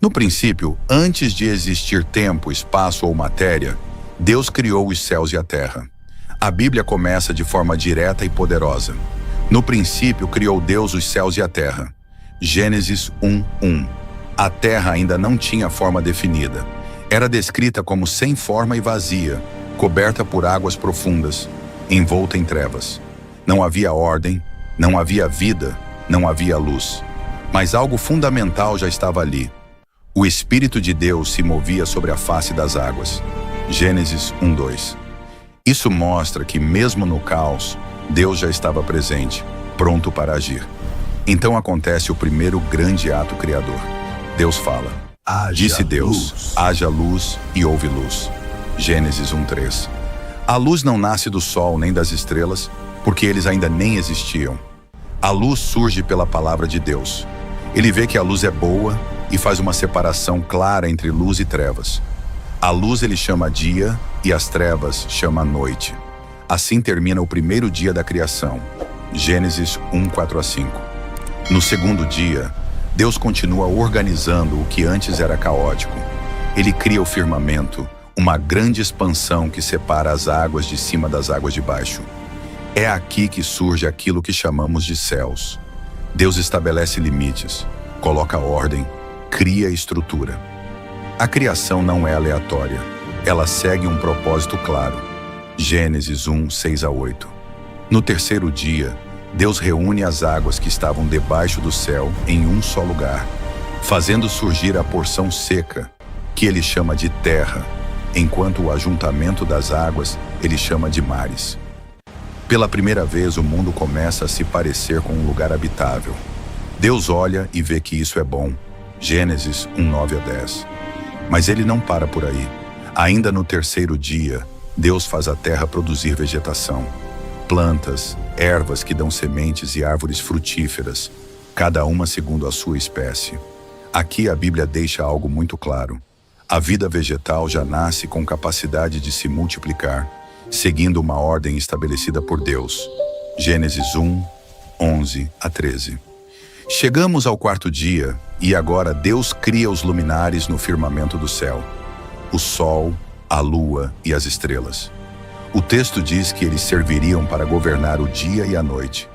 No princípio, antes de existir tempo, espaço ou matéria, Deus criou os céus e a terra. A Bíblia começa de forma direta e poderosa. No princípio, criou Deus os céus e a terra. Gênesis 1:1. A terra ainda não tinha forma definida. Era descrita como sem forma e vazia, coberta por águas profundas, envolta em trevas. Não havia ordem, não havia vida, não havia luz. Mas algo fundamental já estava ali. O Espírito de Deus se movia sobre a face das águas. Gênesis 1:2. Isso mostra que mesmo no caos, Deus já estava presente, pronto para agir. Então acontece o primeiro grande ato criador. Deus fala. Disse Deus, haja luz e houve luz. Gênesis 1:3. A luz não nasce do sol nem das estrelas, porque eles ainda nem existiam. A luz surge pela palavra de Deus. Ele vê que a luz é boa e faz uma separação clara entre luz e trevas. A luz ele chama dia e as trevas chama noite. Assim termina o primeiro dia da criação. Gênesis 1:4-5. No segundo dia, Deus continua organizando o que antes era caótico. Ele cria o firmamento, uma grande expansão que separa as águas de cima das águas de baixo. É aqui que surge aquilo que chamamos de céus. Deus estabelece limites, coloca ordem, cria estrutura. A criação não é aleatória, ela segue um propósito claro. Gênesis 1:6-8. No terceiro dia, Deus reúne as águas que estavam debaixo do céu em um só lugar, fazendo surgir a porção seca, que ele chama de terra, enquanto o ajuntamento das águas ele chama de mares. Pela primeira vez, o mundo começa a se parecer com um lugar habitável. Deus olha e vê que isso é bom. Gênesis 1:9-10. Mas ele não para por aí. Ainda no terceiro dia, Deus faz a terra produzir vegetação. Plantas, ervas que dão sementes e árvores frutíferas, cada uma segundo a sua espécie. Aqui a Bíblia deixa algo muito claro. A vida vegetal já nasce com capacidade de se multiplicar, seguindo uma ordem estabelecida por Deus. Gênesis 1:11-13. Chegamos ao quarto dia, e agora Deus cria os luminares no firmamento do céu, o sol, a lua e as estrelas. O texto diz que eles serviriam para governar o dia e a noite,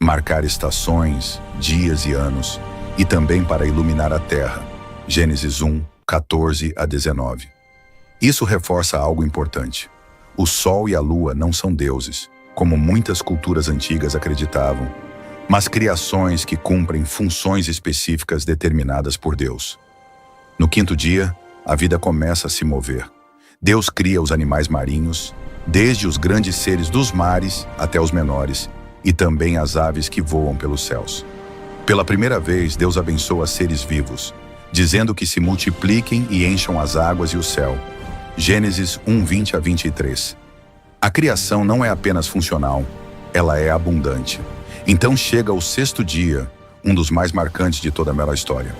marcar estações, dias e anos, e também para iluminar a terra. Gênesis 1:14-19. Isso reforça algo importante. O sol e a lua não são deuses, como muitas culturas antigas acreditavam, mas criações que cumprem funções específicas determinadas por Deus. No quinto dia, a vida começa a se mover. Deus cria os animais marinhos, desde os grandes seres dos mares até os menores, e também as aves que voam pelos céus. Pela primeira vez, Deus abençoa seres vivos, dizendo que se multipliquem e encham as águas e o céu. Gênesis 1:20-23. A criação não é apenas funcional, ela é abundante. Então chega o sexto dia, um dos mais marcantes de toda a bela história.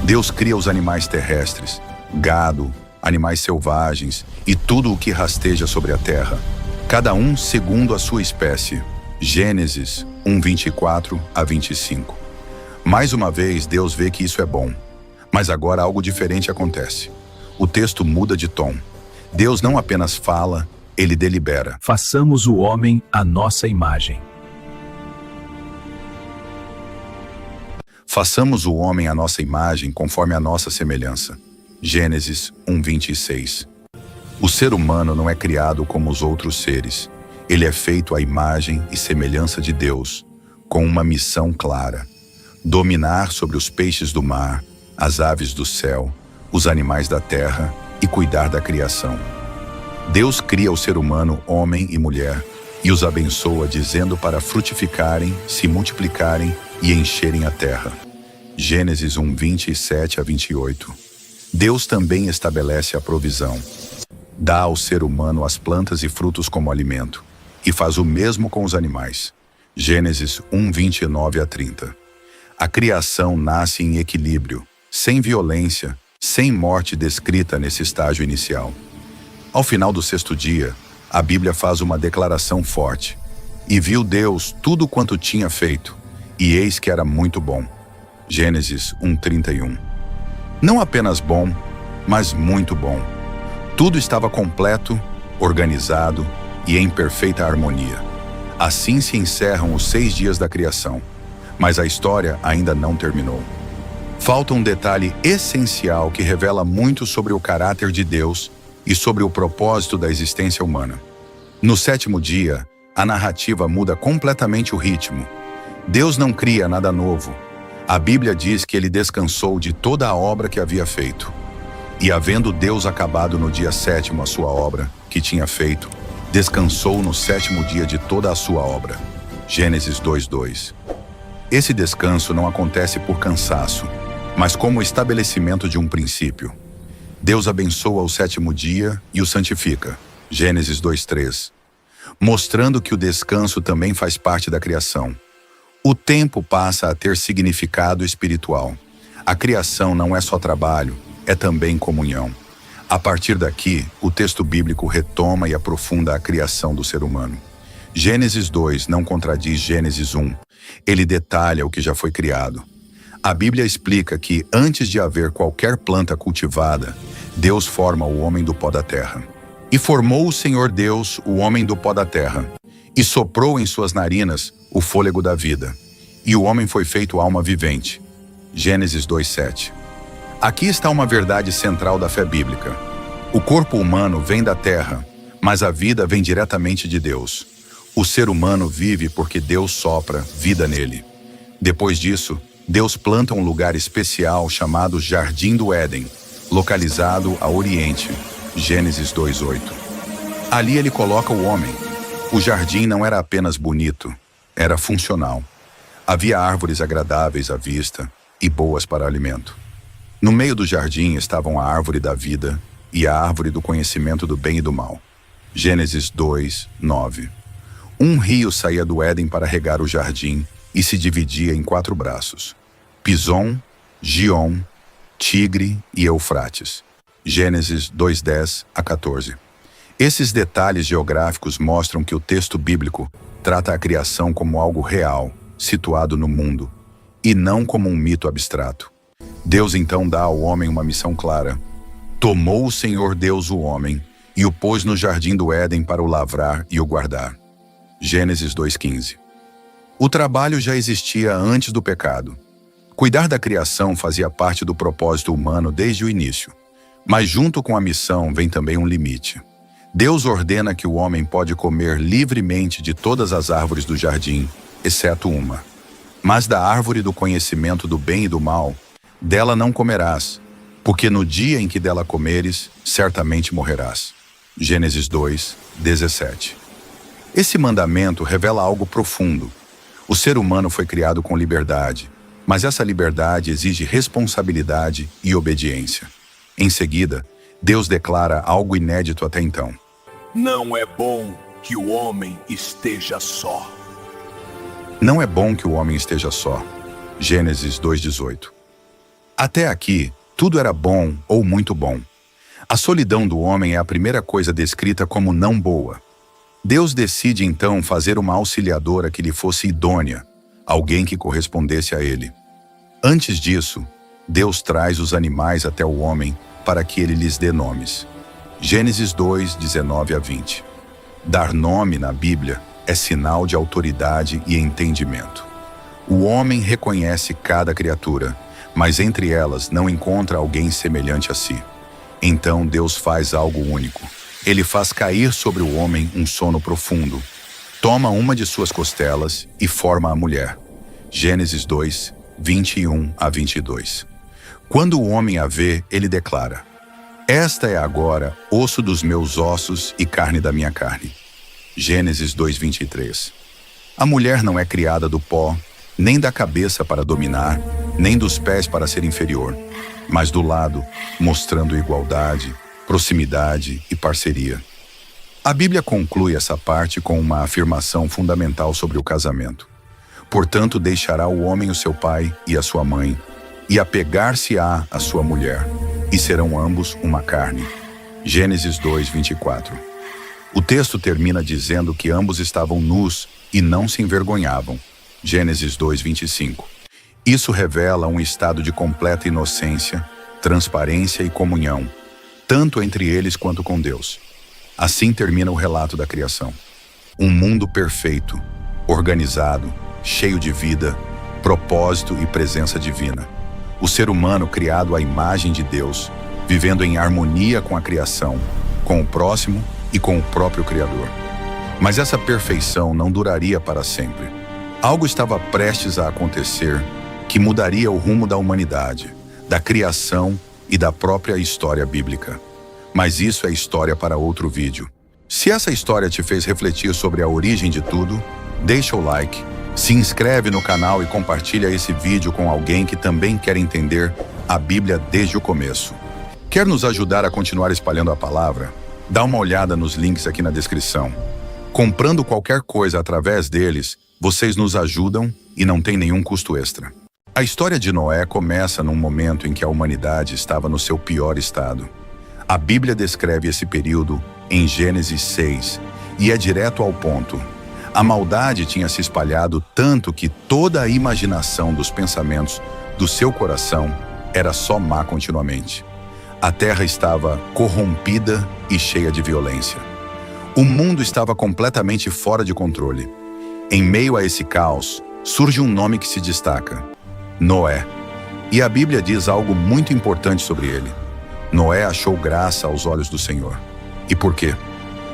Deus cria os animais terrestres, gado, animais selvagens e tudo o que rasteja sobre a terra, cada um segundo a sua espécie. Gênesis 1:24-25. Mais uma vez, Deus vê que isso é bom. Mas agora algo diferente acontece. O texto muda de tom. Deus não apenas fala, ele delibera. Façamos o homem à nossa imagem. Façamos o homem à nossa imagem conforme a nossa semelhança. Gênesis 1:26. O ser humano não é criado como os outros seres. Ele é feito à imagem e semelhança de Deus, com uma missão clara: dominar sobre os peixes do mar, as aves do céu, os animais da terra e cuidar da criação. Deus cria o ser humano, homem e mulher, e os abençoa dizendo para frutificarem, se multiplicarem e encherem a terra. Gênesis 1:27-28. Deus também estabelece a provisão. Dá ao ser humano as plantas e frutos como alimento, e faz o mesmo com os animais. Gênesis 1:29-30. A criação nasce em equilíbrio, sem violência, sem morte descrita nesse estágio inicial. Ao final do sexto dia, a Bíblia faz uma declaração forte. E viu Deus tudo quanto tinha feito, e eis que era muito bom. Gênesis 1:31. Não apenas bom, mas muito bom. Tudo estava completo, organizado e em perfeita harmonia. Assim se encerram os 6 dias da criação, mas a história ainda não terminou. Falta um detalhe essencial que revela muito sobre o caráter de Deus e sobre o propósito da existência humana. No 7º dia, a narrativa muda completamente o ritmo. Deus não cria nada novo. A Bíblia diz que ele descansou de toda a obra que havia feito. E havendo Deus acabado no dia 7º a sua obra, que tinha feito, descansou no 7º dia de toda a sua obra. Gênesis 2:2. Esse descanso não acontece por cansaço, mas como o estabelecimento de um princípio. Deus abençoa o 7º dia e o santifica. Gênesis 2:3. Mostrando que o descanso também faz parte da criação. O tempo passa a ter significado espiritual. A criação não é só trabalho, é também comunhão. A partir daqui, o texto bíblico retoma e aprofunda a criação do ser humano. Gênesis 2 não contradiz Gênesis 1. Ele detalha o que já foi criado. A Bíblia explica que, antes de haver qualquer planta cultivada, Deus forma o homem do pó da terra. E formou o Senhor Deus o homem do pó da terra, e soprou em suas narinas o fôlego da vida. E o homem foi feito alma vivente. Gênesis 2:7. Aqui está uma verdade central da fé bíblica. O corpo humano vem da terra, mas a vida vem diretamente de Deus. O ser humano vive porque Deus sopra vida nele. Depois disso, Deus planta um lugar especial chamado Jardim do Éden, localizado a oriente. Gênesis 2:8. Ali ele coloca o homem. O jardim não era apenas bonito, era funcional. Havia árvores agradáveis à vista e boas para alimento. No meio do jardim estavam a árvore da vida e a árvore do conhecimento do bem e do mal. Gênesis 2:9. Um rio saía do Éden para regar o jardim e se dividia em 4 braços: Pison, Gion, Tigre e Eufrates. Gênesis 2:10 a 14. Esses detalhes geográficos mostram que o texto bíblico trata a criação como algo real, situado no mundo, e não como um mito abstrato. Deus então dá ao homem uma missão clara. Tomou o Senhor Deus o homem e o pôs no jardim do Éden para o lavrar e o guardar. Gênesis 2:15. O trabalho já existia antes do pecado. Cuidar da criação fazia parte do propósito humano desde o início. Mas junto com a missão vem também um limite. Deus ordena que o homem pode comer livremente de todas as árvores do jardim, exceto uma. Mas da árvore do conhecimento do bem e do mal, dela não comerás, porque no dia em que dela comeres, certamente morrerás. Gênesis 2:17. Esse mandamento revela algo profundo. O ser humano foi criado com liberdade, mas essa liberdade exige responsabilidade e obediência. Em seguida, Deus declara algo inédito até então. Não é bom que o homem esteja só. Não é bom que o homem esteja só. Gênesis 2:18. Até aqui, tudo era bom ou muito bom. A solidão do homem é a primeira coisa descrita como não boa. Deus decide então fazer uma auxiliadora que lhe fosse idônea, alguém que correspondesse a ele. Antes disso, Deus traz os animais até o homem para que ele lhes dê nomes. Gênesis 2:19 a 20. Dar nome na Bíblia é sinal de autoridade e entendimento. O homem reconhece cada criatura, mas entre elas não encontra alguém semelhante a si. Então Deus faz algo único. Ele faz cair sobre o homem um sono profundo, toma uma de suas costelas e forma a mulher. Gênesis 2:21 a 22. Quando o homem a vê, ele declara: Esta é agora osso dos meus ossos e carne da minha carne. Gênesis 2:23. A mulher não é criada do pó, nem da cabeça para dominar, nem dos pés para ser inferior, mas do lado, mostrando igualdade, proximidade e parceria. A Bíblia conclui essa parte com uma afirmação fundamental sobre o casamento. Portanto, deixará o homem o seu pai e a sua mãe, e apegar-se-á à sua mulher, e serão ambos uma carne. Gênesis 2:24. O texto termina dizendo que ambos estavam nus e não se envergonhavam. Gênesis 2:25. Isso revela um estado de completa inocência, transparência e comunhão, tanto entre eles quanto com Deus. Assim termina o relato da criação. Um mundo perfeito, organizado, cheio de vida, propósito e presença divina. O ser humano criado à imagem de Deus, vivendo em harmonia com a criação, com o próximo e com o próprio Criador. Mas essa perfeição não duraria para sempre. Algo estava prestes a acontecer que mudaria o rumo da humanidade, da criação e da própria história bíblica. Mas isso é história para outro vídeo. Se essa história te fez refletir sobre a origem de tudo, deixa o like, se inscreve no canal e compartilha esse vídeo com alguém que também quer entender a Bíblia desde o começo. Quer nos ajudar a continuar espalhando a palavra? Dá uma olhada nos links aqui na descrição. Comprando qualquer coisa através deles, vocês nos ajudam e não tem nenhum custo extra. A história de Noé começa num momento em que a humanidade estava no seu pior estado. A Bíblia descreve esse período em Gênesis 6 e é direto ao ponto. A maldade tinha se espalhado tanto que toda a imaginação dos pensamentos do seu coração era só má continuamente. A terra estava corrompida e cheia de violência. O mundo estava completamente fora de controle. Em meio a esse caos, surge um nome que se destaca: Noé. E a Bíblia diz algo muito importante sobre ele. Noé achou graça aos olhos do Senhor. E por quê?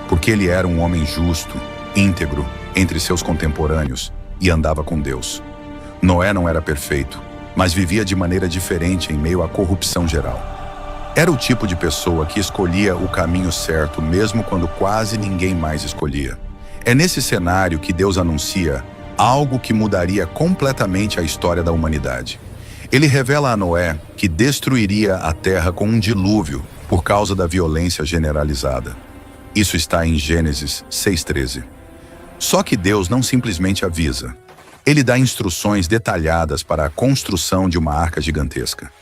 Porque ele era um homem justo, íntegro, entre seus contemporâneos e andava com Deus. Noé não era perfeito, mas vivia de maneira diferente em meio à corrupção geral. Era o tipo de pessoa que escolhia o caminho certo mesmo quando quase ninguém mais escolhia. É nesse cenário que Deus anuncia algo que mudaria completamente a história da humanidade. Ele revela a Noé que destruiria a terra com um dilúvio por causa da violência generalizada. Isso está em Gênesis 6:13. Só que Deus não simplesmente avisa. Ele dá instruções detalhadas para a construção de uma arca gigantesca.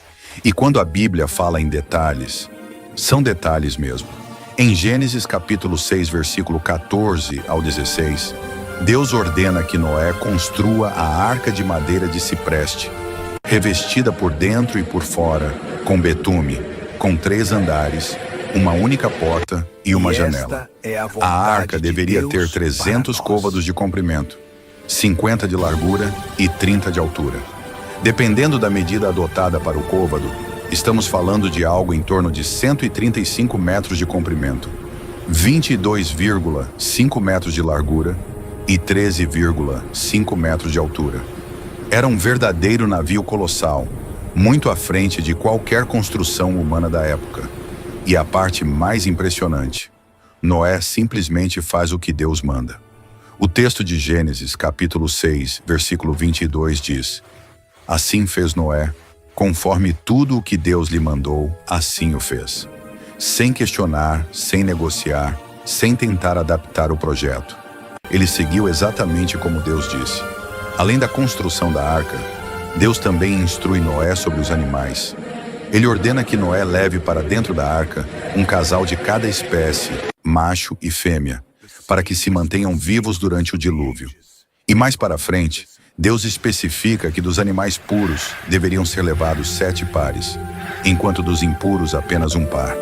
E quando a Bíblia fala em detalhes, são detalhes mesmo. Em Gênesis capítulo 6, versículo 14 ao 16, Deus ordena que Noé construa a arca de madeira de cipreste, revestida por dentro e por fora, com betume, com 3 andares, uma única porta e uma janela. A arca deveria ter 300 côvados de comprimento, 50 de largura e 30 de altura. Dependendo da medida adotada para o côvado, estamos falando de algo em torno de 135 metros de comprimento, 22,5 metros de largura e 13,5 metros de altura. Era um verdadeiro navio colossal, muito à frente de qualquer construção humana da época. E a parte mais impressionante, Noé simplesmente faz o que Deus manda. O texto de Gênesis, capítulo 6, versículo 22 diz: Assim fez Noé, conforme tudo o que Deus lhe mandou, assim o fez. Sem questionar, sem negociar, sem tentar adaptar o projeto. Ele seguiu exatamente como Deus disse. Além da construção da arca, Deus também instrui Noé sobre os animais. Ele ordena que Noé leve para dentro da arca um casal de cada espécie, macho e fêmea, para que se mantenham vivos durante o dilúvio. E mais para frente, Deus especifica que dos animais puros deveriam ser levados 7 pares, enquanto dos impuros apenas um par.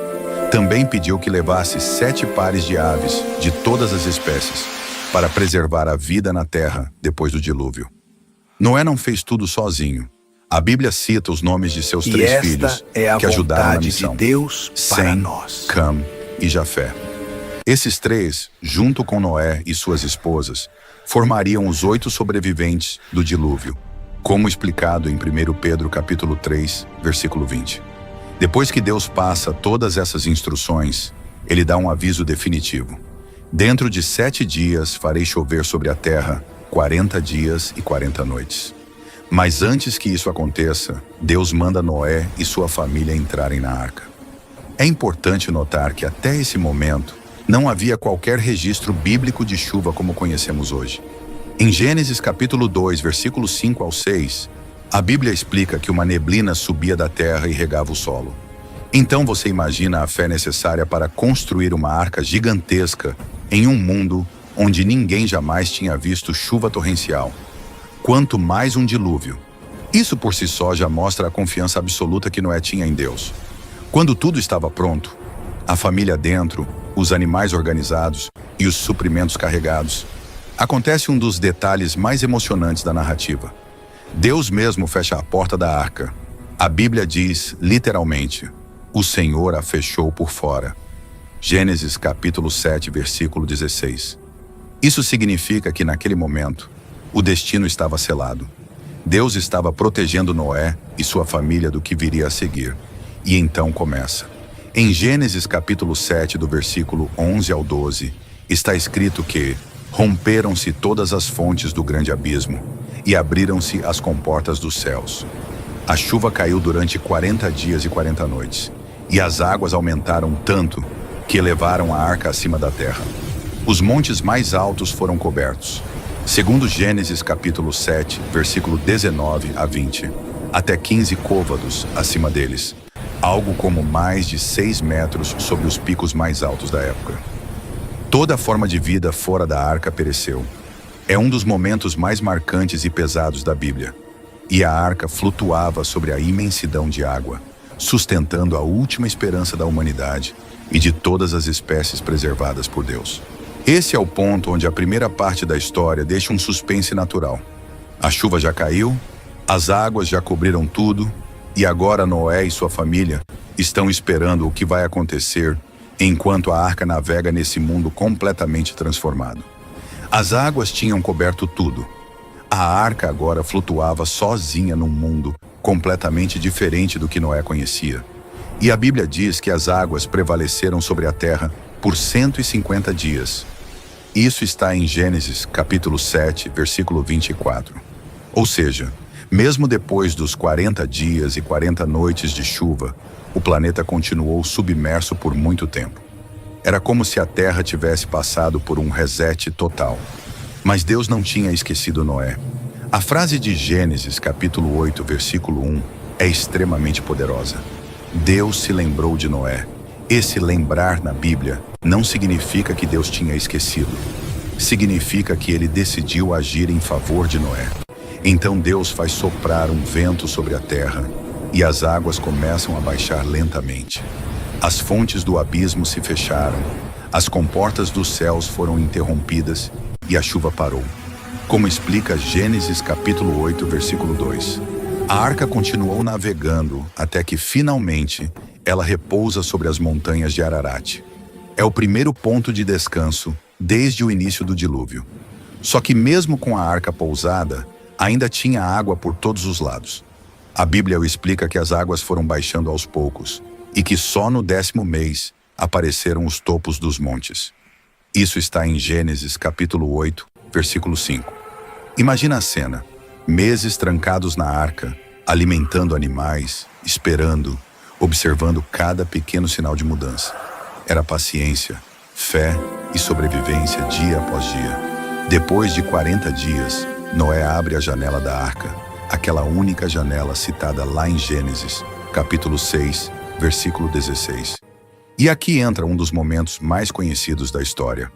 Também pediu que levasse 7 pares de aves de todas as espécies, para preservar a vida na terra depois do dilúvio. Noé não fez tudo sozinho. A Bíblia cita os nomes de seus 3 filhos que ajudaram na missão: Sem, Cam e Jafé. Esses 3, junto com Noé e suas esposas, formariam os 8 sobreviventes do dilúvio, como explicado em 1 Pedro capítulo 3, versículo 20. Depois que Deus passa todas essas instruções, ele dá um aviso definitivo. Dentro de 7 dias farei chover sobre a terra 40 dias e 40 noites. Mas antes que isso aconteça, Deus manda Noé e sua família entrarem na arca. É importante notar que até esse momento, não havia qualquer registro bíblico de chuva como conhecemos hoje. Em Gênesis capítulo 2, versículos 5 ao 6, a Bíblia explica que uma neblina subia da terra e regava o solo. Então você imagina a fé necessária para construir uma arca gigantesca em um mundo onde ninguém jamais tinha visto chuva torrencial. Quanto mais um dilúvio. Isso por si só já mostra a confiança absoluta que Noé tinha em Deus. Quando tudo estava pronto, a família dentro, os animais organizados e os suprimentos carregados, acontece um dos detalhes mais emocionantes da narrativa. Deus mesmo fecha a porta da arca. A Bíblia diz, literalmente, o Senhor a fechou por fora. Gênesis capítulo 7, versículo 16. Isso significa que naquele momento, o destino estava selado. Deus estava protegendo Noé e sua família do que viria a seguir. E então começa. Em Gênesis capítulo 7, do versículo 11 ao 12, está escrito que romperam-se todas as fontes do grande abismo e abriram-se as comportas dos céus. A chuva caiu durante 40 dias e 40 noites, e as águas aumentaram tanto que elevaram a arca acima da terra. Os montes mais altos foram cobertos. Segundo Gênesis capítulo 7, versículo 19 a 20, até 15 côvados acima deles, algo como mais de 6 metros sobre os picos mais altos da época. Toda forma de vida fora da arca pereceu. É um dos momentos mais marcantes e pesados da Bíblia. E a arca flutuava sobre a imensidão de água, sustentando a última esperança da humanidade e de todas as espécies preservadas por Deus. Esse é o ponto onde a primeira parte da história deixa um suspense natural. A chuva já caiu, as águas já cobriram tudo, e agora Noé e sua família estão esperando o que vai acontecer enquanto a arca navega nesse mundo completamente transformado. As águas tinham coberto tudo. A arca agora flutuava sozinha num mundo completamente diferente do que Noé conhecia. E a Bíblia diz que as águas prevaleceram sobre a terra por 150 dias. Isso está em Gênesis capítulo 7, versículo 24. Ou seja, mesmo depois dos 40 dias e 40 noites de chuva, o planeta continuou submerso por muito tempo. Era como se a Terra tivesse passado por um reset total. Mas Deus não tinha esquecido Noé. A frase de Gênesis capítulo 8, versículo 1 é extremamente poderosa. Deus se lembrou de Noé. Esse lembrar na Bíblia não significa que Deus tinha esquecido. Significa que ele decidiu agir em favor de Noé. Então Deus faz soprar um vento sobre a terra e as águas começam a baixar lentamente. As fontes do abismo se fecharam, as comportas dos céus foram interrompidas e a chuva parou. Como explica Gênesis capítulo 8, versículo 2. A arca continuou navegando até que finalmente ela repousa sobre as montanhas de Ararat. É o primeiro ponto de descanso desde o início do dilúvio. Só que mesmo com a arca pousada, ainda tinha água por todos os lados. A Bíblia explica que as águas foram baixando aos poucos e que só no 10º mês apareceram os topos dos montes. Isso está em Gênesis capítulo 8, versículo 5. Imagina a cena, meses trancados na arca, alimentando animais, esperando, observando cada pequeno sinal de mudança. Era paciência, fé e sobrevivência dia após dia. Depois de 40 dias, Noé abre a janela da arca, aquela única janela citada lá em Gênesis, capítulo 6, versículo 16. E aqui entra um dos momentos mais conhecidos da história,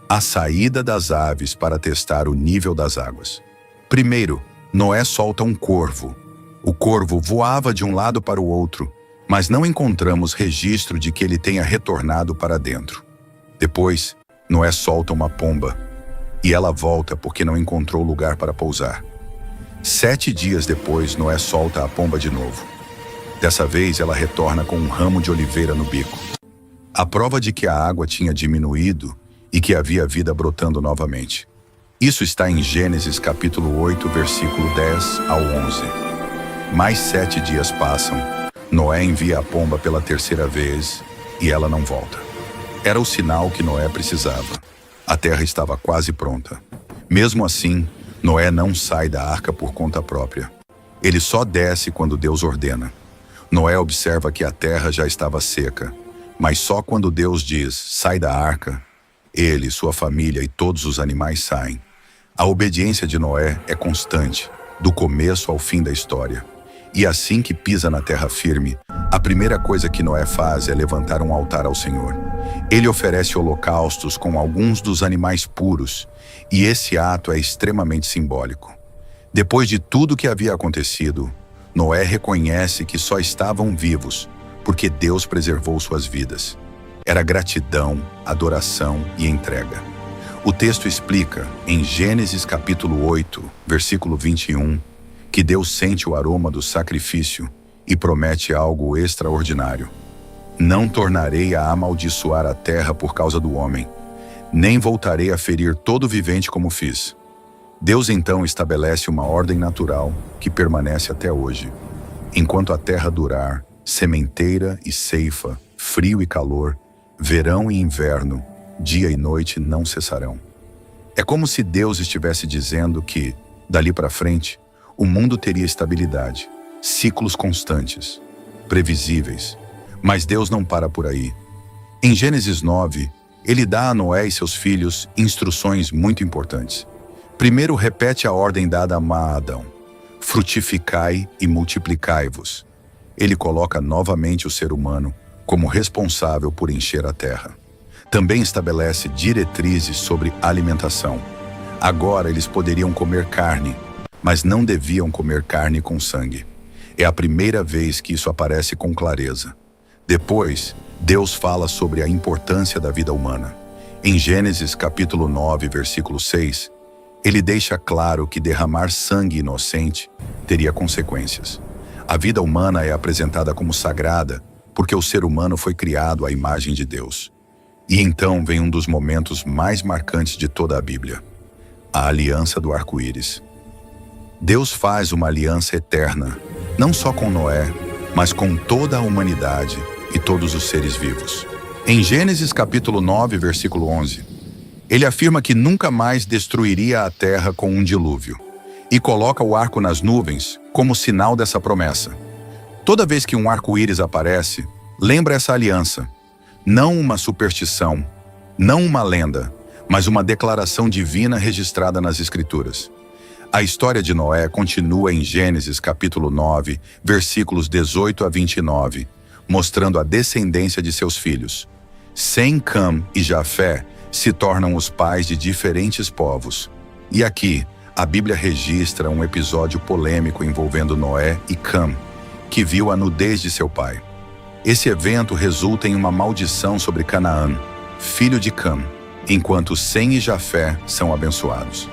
a saída das aves para testar o nível das águas. Primeiro, Noé solta um corvo. O corvo voava de um lado para o outro, mas não encontramos registro de que ele tenha retornado para dentro. Depois, Noé solta uma pomba, e ela volta porque não encontrou lugar para pousar. 7 dias depois, Noé solta a pomba de novo. Dessa vez, ela retorna com um ramo de oliveira no bico. A prova de que a água tinha diminuído e que havia vida brotando novamente. Isso está em Gênesis capítulo 8, versículo 10 ao 11. Mais 7 dias passam. Noé envia a pomba pela 3ª vez e ela não volta. Era o sinal que Noé precisava. A terra estava quase pronta. Mesmo assim, Noé não sai da arca por conta própria. Ele só desce quando Deus ordena. Noé observa que a terra já estava seca, mas só quando Deus diz, sai da arca, ele, sua família e todos os animais saem. A obediência de Noé é constante, do começo ao fim da história. E assim que pisa na terra firme, a primeira coisa que Noé faz é levantar um altar ao Senhor. Ele oferece holocaustos com alguns dos animais puros, e esse ato é extremamente simbólico. Depois de tudo que havia acontecido, Noé reconhece que só estavam vivos porque Deus preservou suas vidas. Era gratidão, adoração e entrega. O texto explica, em Gênesis capítulo 8, versículo 21, que Deus sente o aroma do sacrifício e promete algo extraordinário. Não tornarei a amaldiçoar a terra por causa do homem, nem voltarei a ferir todo vivente como fiz. Deus então estabelece uma ordem natural que permanece até hoje. Enquanto a terra durar, sementeira e ceifa, frio e calor, verão e inverno, dia e noite não cessarão. É como se Deus estivesse dizendo que, dali para frente, o mundo teria estabilidade, ciclos constantes, previsíveis. Mas Deus não para por aí. Em Gênesis 9, ele dá a Noé e seus filhos instruções muito importantes. Primeiro, repete a ordem dada a Adão: frutificai e multiplicai-vos. Ele coloca novamente o ser humano como responsável por encher a terra. Também estabelece diretrizes sobre alimentação. Agora eles poderiam comer carne, mas não deviam comer carne com sangue. É a primeira vez que isso aparece com clareza. Depois, Deus fala sobre a importância da vida humana. Em Gênesis capítulo 9, versículo 6, ele deixa claro que derramar sangue inocente teria consequências. A vida humana é apresentada como sagrada porque o ser humano foi criado à imagem de Deus. E então vem um dos momentos mais marcantes de toda a Bíblia: a aliança do arco-íris. Deus faz uma aliança eterna, não só com Noé, mas com toda a humanidade e todos os seres vivos. Em Gênesis capítulo 9, versículo 11, ele afirma que nunca mais destruiria a terra com um dilúvio, e coloca o arco nas nuvens como sinal dessa promessa. Toda vez que um arco-íris aparece, lembra essa aliança. Não uma superstição, não uma lenda, mas uma declaração divina registrada nas Escrituras. A história de Noé continua em Gênesis capítulo 9, versículos 18 a 29, mostrando a descendência de seus filhos. Sem, Cam e Jafé se tornam os pais de diferentes povos. E aqui, a Bíblia registra um episódio polêmico envolvendo Noé e Cam, que viu a nudez de seu pai. Esse evento resulta em uma maldição sobre Canaã, filho de Cam, enquanto Sem e Jafé são abençoados.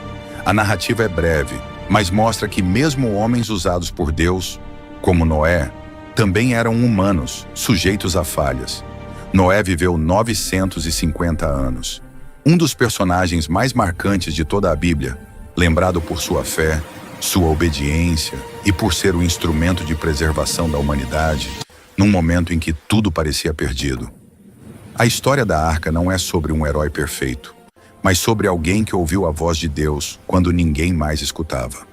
A narrativa é breve, mas mostra que mesmo homens usados por Deus, como Noé, também eram humanos, sujeitos a falhas. Noé viveu 950 anos. Um dos personagens mais marcantes de toda a Bíblia, lembrado por sua fé, sua obediência e por ser o instrumento de preservação da humanidade, num momento em que tudo parecia perdido. A história da arca não é sobre um herói perfeito, mas sobre alguém que ouviu a voz de Deus quando ninguém mais escutava.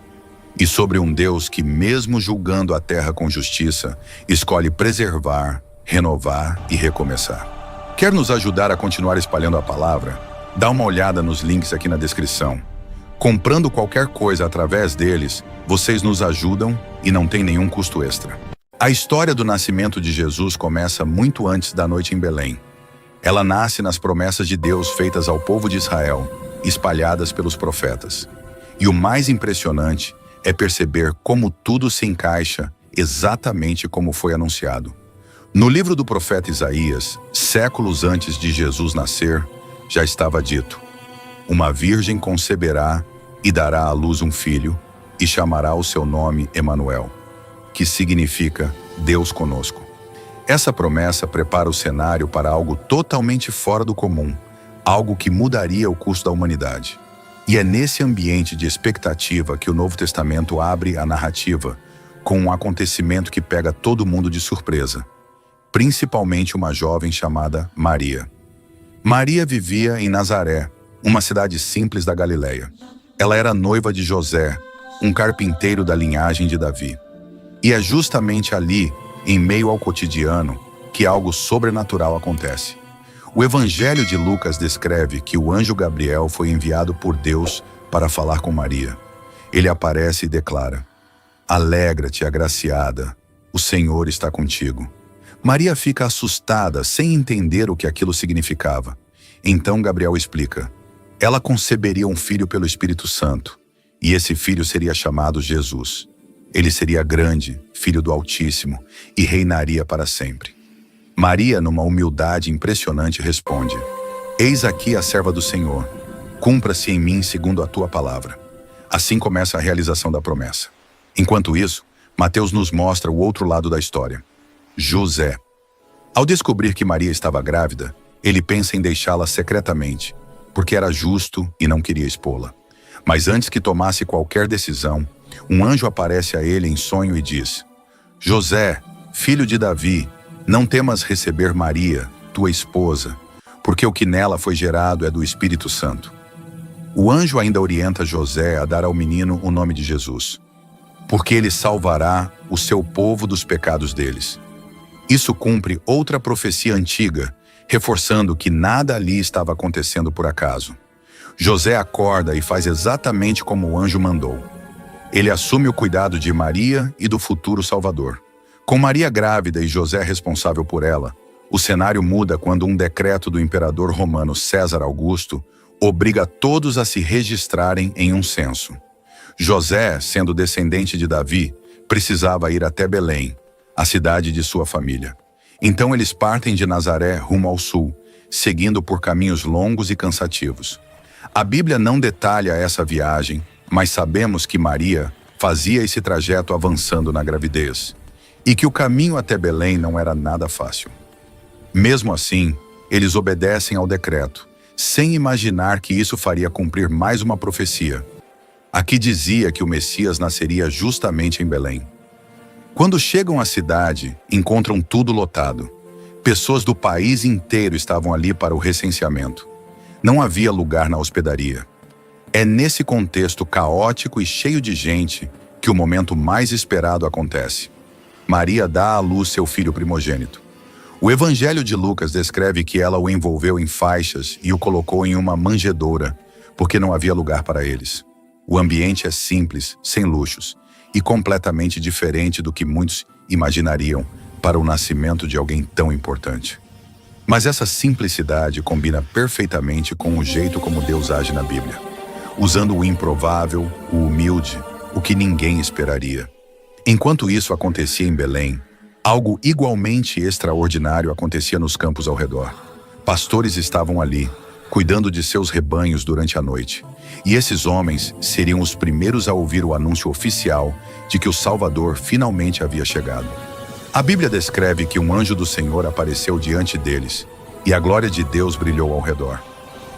E sobre um Deus que, mesmo julgando a terra com justiça, escolhe preservar, renovar e recomeçar. Quer nos ajudar a continuar espalhando a palavra? Dá uma olhada nos links aqui na descrição. Comprando qualquer coisa através deles, vocês nos ajudam e não tem nenhum custo extra. A história do nascimento de Jesus começa muito antes da noite em Belém. Ela nasce nas promessas de Deus feitas ao povo de Israel, espalhadas pelos profetas. E o mais impressionante é perceber como tudo se encaixa exatamente como foi anunciado. No livro do profeta Isaías, séculos antes de Jesus nascer, já estava dito: uma virgem conceberá e dará à luz um filho, e chamará o seu nome Emanuel, que significa Deus conosco. Essa promessa prepara o cenário para algo totalmente fora do comum, algo que mudaria o curso da humanidade. E é nesse ambiente de expectativa que o Novo Testamento abre a narrativa, com um acontecimento que pega todo mundo de surpresa, principalmente uma jovem chamada Maria. Maria vivia em Nazaré, uma cidade simples da Galileia. Ela era noiva de José, um carpinteiro da linhagem de Davi. E é justamente ali, em meio ao cotidiano, que algo sobrenatural acontece. O Evangelho de Lucas descreve que o anjo Gabriel foi enviado por Deus para falar com Maria. Ele aparece e declara: alegra-te, agraciada, o Senhor está contigo. Maria fica assustada, sem entender o que aquilo significava. Então Gabriel explica: ela conceberia um filho pelo Espírito Santo, e esse filho seria chamado Jesus. Ele seria grande, filho do Altíssimo, e reinaria para sempre. Maria, numa humildade impressionante, responde: Eis aqui a serva do Senhor. Cumpra-se em mim segundo a tua palavra. Assim começa a realização da promessa. Enquanto isso, Mateus nos mostra o outro lado da história. José. Ao descobrir que Maria estava grávida, ele pensa em deixá-la secretamente, porque era justo e não queria expô-la. Mas antes que tomasse qualquer decisão, um anjo aparece a ele em sonho e diz: José, filho de Davi, não temas receber Maria, tua esposa, porque o que nela foi gerado é do Espírito Santo. O anjo ainda orienta José a dar ao menino o nome de Jesus, porque ele salvará o seu povo dos pecados deles. Isso cumpre outra profecia antiga, reforçando que nada ali estava acontecendo por acaso. José acorda e faz exatamente como o anjo mandou. Ele assume o cuidado de Maria e do futuro Salvador. Com Maria grávida e José responsável por ela, o cenário muda quando um decreto do imperador romano César Augusto obriga todos a se registrarem em um censo. José, sendo descendente de Davi, precisava ir até Belém, a cidade de sua família. Então eles partem de Nazaré rumo ao sul, seguindo por caminhos longos e cansativos. A Bíblia não detalha essa viagem, mas sabemos que Maria fazia esse trajeto avançando na gravidez, e que o caminho até Belém não era nada fácil. Mesmo assim, eles obedecem ao decreto, sem imaginar que isso faria cumprir mais uma profecia. Aqui dizia que o Messias nasceria justamente em Belém. Quando chegam à cidade, encontram tudo lotado. Pessoas do país inteiro estavam ali para o recenseamento. Não havia lugar na hospedaria. É nesse contexto caótico e cheio de gente que o momento mais esperado acontece. Maria dá à luz seu filho primogênito. O Evangelho de Lucas descreve que ela o envolveu em faixas e o colocou em uma manjedoura, porque não havia lugar para eles. O ambiente é simples, sem luxos, e completamente diferente do que muitos imaginariam para o nascimento de alguém tão importante. Mas essa simplicidade combina perfeitamente com o jeito como Deus age na Bíblia, usando o improvável, o humilde, o que ninguém esperaria. Enquanto isso acontecia em Belém, algo igualmente extraordinário acontecia nos campos ao redor. Pastores estavam ali, cuidando de seus rebanhos durante a noite. E esses homens seriam os primeiros a ouvir o anúncio oficial de que o Salvador finalmente havia chegado. A Bíblia descreve que um anjo do Senhor apareceu diante deles, e a glória de Deus brilhou ao redor.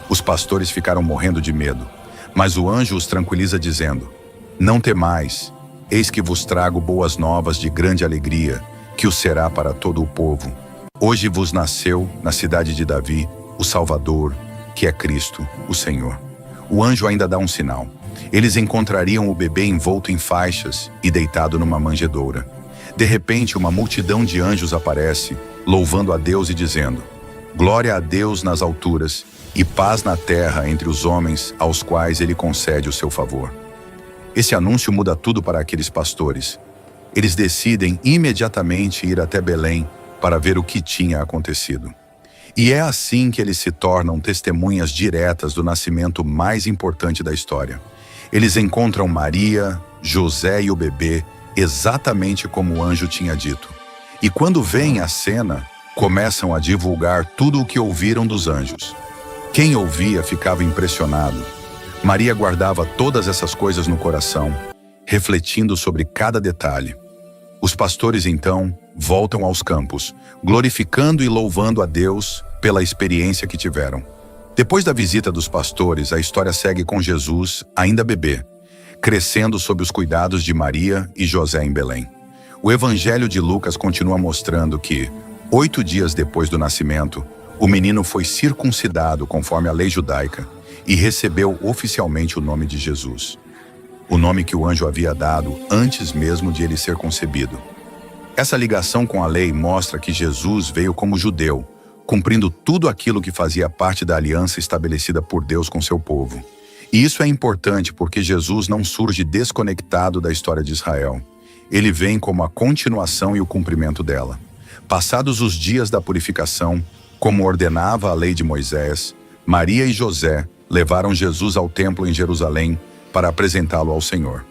Os pastores ficaram morrendo de medo, mas o anjo os tranquiliza dizendo: Não temais, eis que vos trago boas novas de grande alegria, que o será para todo o povo. Hoje vos nasceu, na cidade de Davi, o Salvador, que é Cristo, o Senhor. O anjo ainda dá um sinal. Eles encontrariam o bebê envolto em faixas e deitado numa manjedoura. De repente, uma multidão de anjos aparece, louvando a Deus e dizendo: Glória a Deus nas alturas e paz na terra entre os homens aos quais Ele concede o seu favor. Esse anúncio muda tudo para aqueles pastores. Eles decidem imediatamente ir até Belém para ver o que tinha acontecido. E é assim que eles se tornam testemunhas diretas do nascimento mais importante da história. Eles encontram Maria, José e o bebê exatamente como o anjo tinha dito. E quando veem a cena, começam a divulgar tudo o que ouviram dos anjos. Quem ouvia ficava impressionado. Maria guardava todas essas coisas no coração, refletindo sobre cada detalhe. Os pastores, então, voltam aos campos, glorificando e louvando a Deus pela experiência que tiveram. Depois da visita dos pastores, a história segue com Jesus, ainda bebê, crescendo sob os cuidados de Maria e José em Belém. O Evangelho de Lucas continua mostrando que, 8 dias depois do nascimento, o menino foi circuncidado conforme a lei judaica e recebeu oficialmente o nome de Jesus, o nome que o anjo havia dado antes mesmo de ele ser concebido. Essa ligação com a lei mostra que Jesus veio como judeu, cumprindo tudo aquilo que fazia parte da aliança estabelecida por Deus com seu povo. E isso é importante porque Jesus não surge desconectado da história de Israel. Ele vem como a continuação e o cumprimento dela. Passados os dias da purificação, como ordenava a lei de Moisés, Maria e José levaram Jesus ao templo em Jerusalém para apresentá-lo ao Senhor.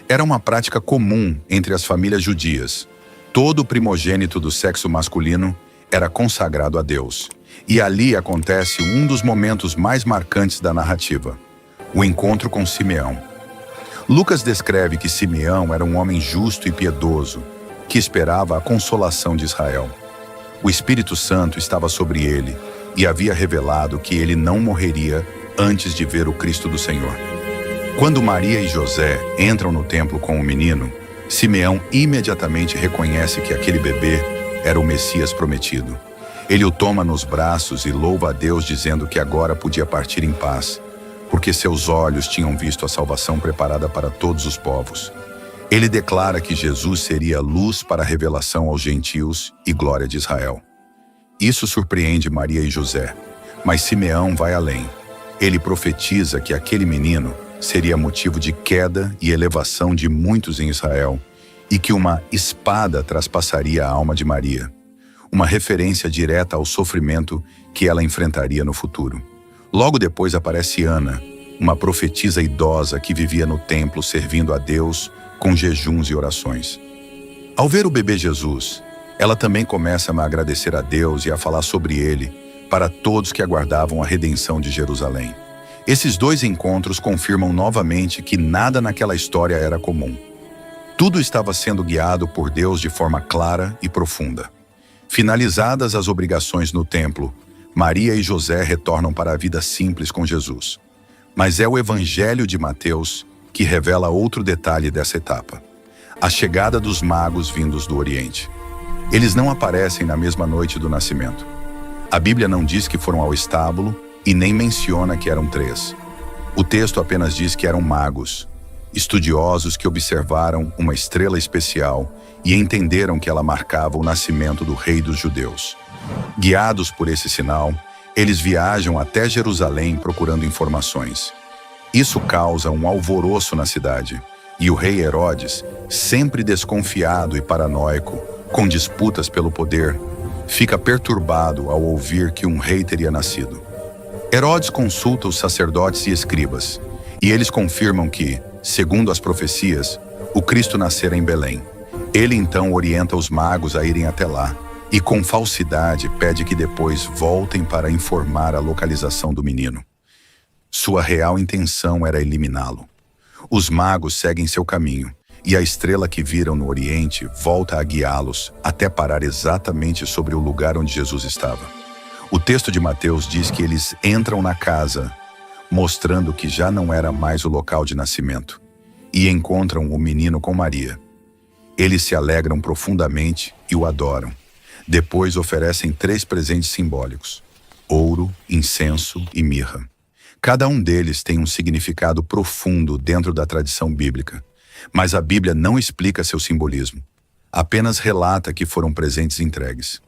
Era uma prática comum entre as famílias judias. Todo primogênito do sexo masculino era consagrado a Deus. E ali acontece um dos momentos mais marcantes da narrativa: o encontro com Simeão. Lucas descreve que Simeão era um homem justo e piedoso, que esperava a consolação de Israel. O Espírito Santo estava sobre ele e havia revelado que ele não morreria antes de ver o Cristo do Senhor. Quando Maria e José entram no templo com o menino, Simeão imediatamente reconhece que aquele bebê era o Messias prometido. Ele o toma nos braços e louva a Deus, dizendo que agora podia partir em paz, porque seus olhos tinham visto a salvação preparada para todos os povos. Ele declara que Jesus seria luz para a revelação aos gentios e glória de Israel. Isso surpreende Maria e José, mas Simeão vai além. Ele profetiza que aquele menino seria motivo de queda e elevação de muitos em Israel e que uma espada traspassaria a alma de Maria, uma referência direta ao sofrimento que ela enfrentaria no futuro. Logo depois aparece Ana, uma profetisa idosa que vivia no templo servindo a Deus com jejuns e orações. Ao ver o bebê Jesus, ela também começa a agradecer a Deus e a falar sobre ele para todos que aguardavam a redenção de Jerusalém. Esses dois encontros confirmam novamente que nada naquela história era comum. Tudo estava sendo guiado por Deus de forma clara e profunda. Finalizadas as obrigações no templo, Maria e José retornam para a vida simples com Jesus. Mas é o Evangelho de Mateus que revela outro detalhe dessa etapa: a chegada dos magos vindos do Oriente. Eles não aparecem na mesma noite do nascimento. A Bíblia não diz que foram ao estábulo e nem menciona que eram 3. O texto apenas diz que eram magos, estudiosos que observaram uma estrela especial e entenderam que ela marcava o nascimento do Rei dos Judeus. Guiados por esse sinal, eles viajam até Jerusalém procurando informações. Isso causa um alvoroço na cidade, e o rei Herodes, sempre desconfiado e paranoico, com disputas pelo poder, fica perturbado ao ouvir que um rei teria nascido. Herodes consulta os sacerdotes e escribas, e eles confirmam que, segundo as profecias, o Cristo nascera em Belém. Ele então orienta os magos a irem até lá, e com falsidade pede que depois voltem para informar a localização do menino. Sua real intenção era eliminá-lo. Os magos seguem seu caminho, e a estrela que viram no Oriente volta a guiá-los até parar exatamente sobre o lugar onde Jesus estava. O texto de Mateus diz que eles entram na casa, mostrando que já não era mais o local de nascimento, e encontram o menino com Maria. Eles se alegram profundamente e o adoram. Depois oferecem 3 presentes simbólicos: ouro, incenso e mirra. Cada um deles tem um significado profundo dentro da tradição bíblica, mas a Bíblia não explica seu simbolismo, apenas relata que foram presentes entregues.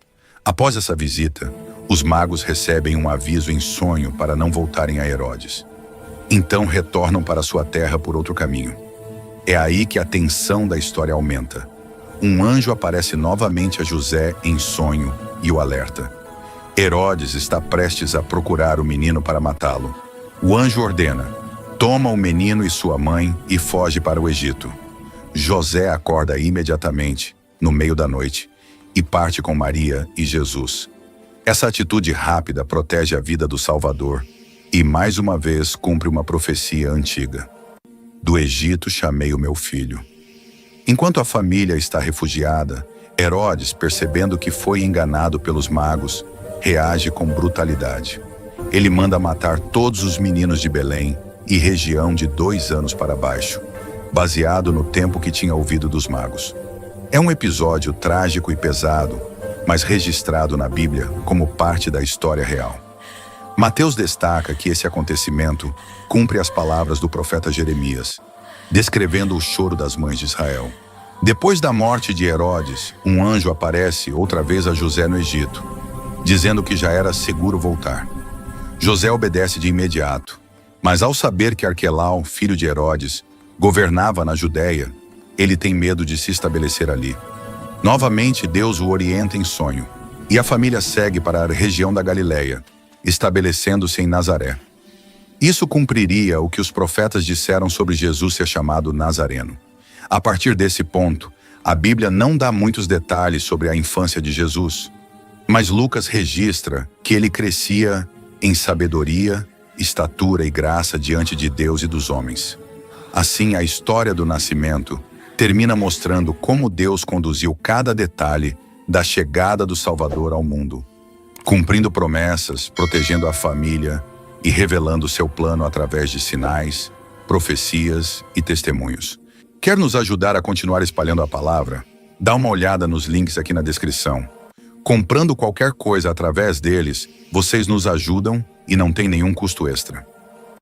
Após essa visita, os magos recebem um aviso em sonho para não voltarem a Herodes. Então retornam para sua terra por outro caminho. É aí que a tensão da história aumenta. Um anjo aparece novamente a José em sonho e o alerta. Herodes está prestes a procurar o menino para matá-lo. O anjo ordena: toma o menino e sua mãe e foge para o Egito. José acorda imediatamente, no meio da noite, e parte com Maria e Jesus. Essa atitude rápida protege a vida do Salvador e, mais uma vez, cumpre uma profecia antiga: do Egito chamei o meu filho. Enquanto a família está refugiada, Herodes, percebendo que foi enganado pelos magos, reage com brutalidade. Ele manda matar todos os meninos de Belém e região de 2 anos para baixo, baseado no tempo que tinha ouvido dos magos. É um episódio trágico e pesado, mas registrado na Bíblia como parte da história real. Mateus destaca que esse acontecimento cumpre as palavras do profeta Jeremias, descrevendo o choro das mães de Israel. Depois da morte de Herodes, um anjo aparece outra vez a José no Egito, dizendo que já era seguro voltar. José obedece de imediato, mas ao saber que Arquelau, filho de Herodes, governava na Judéia, ele tem medo de se estabelecer ali. Novamente, Deus o orienta em sonho, e a família segue para a região da Galileia, estabelecendo-se em Nazaré. Isso cumpriria o que os profetas disseram sobre Jesus ser chamado Nazareno. A partir desse ponto, a Bíblia não dá muitos detalhes sobre a infância de Jesus, mas Lucas registra que ele crescia em sabedoria, estatura e graça diante de Deus e dos homens. Assim, a história do nascimento termina mostrando como Deus conduziu cada detalhe da chegada do Salvador ao mundo, cumprindo promessas, protegendo a família e revelando seu plano através de sinais, profecias e testemunhos. Quer nos ajudar a continuar espalhando a palavra? Dá uma olhada nos links aqui na descrição. Comprando qualquer coisa através deles, vocês nos ajudam e não tem nenhum custo extra.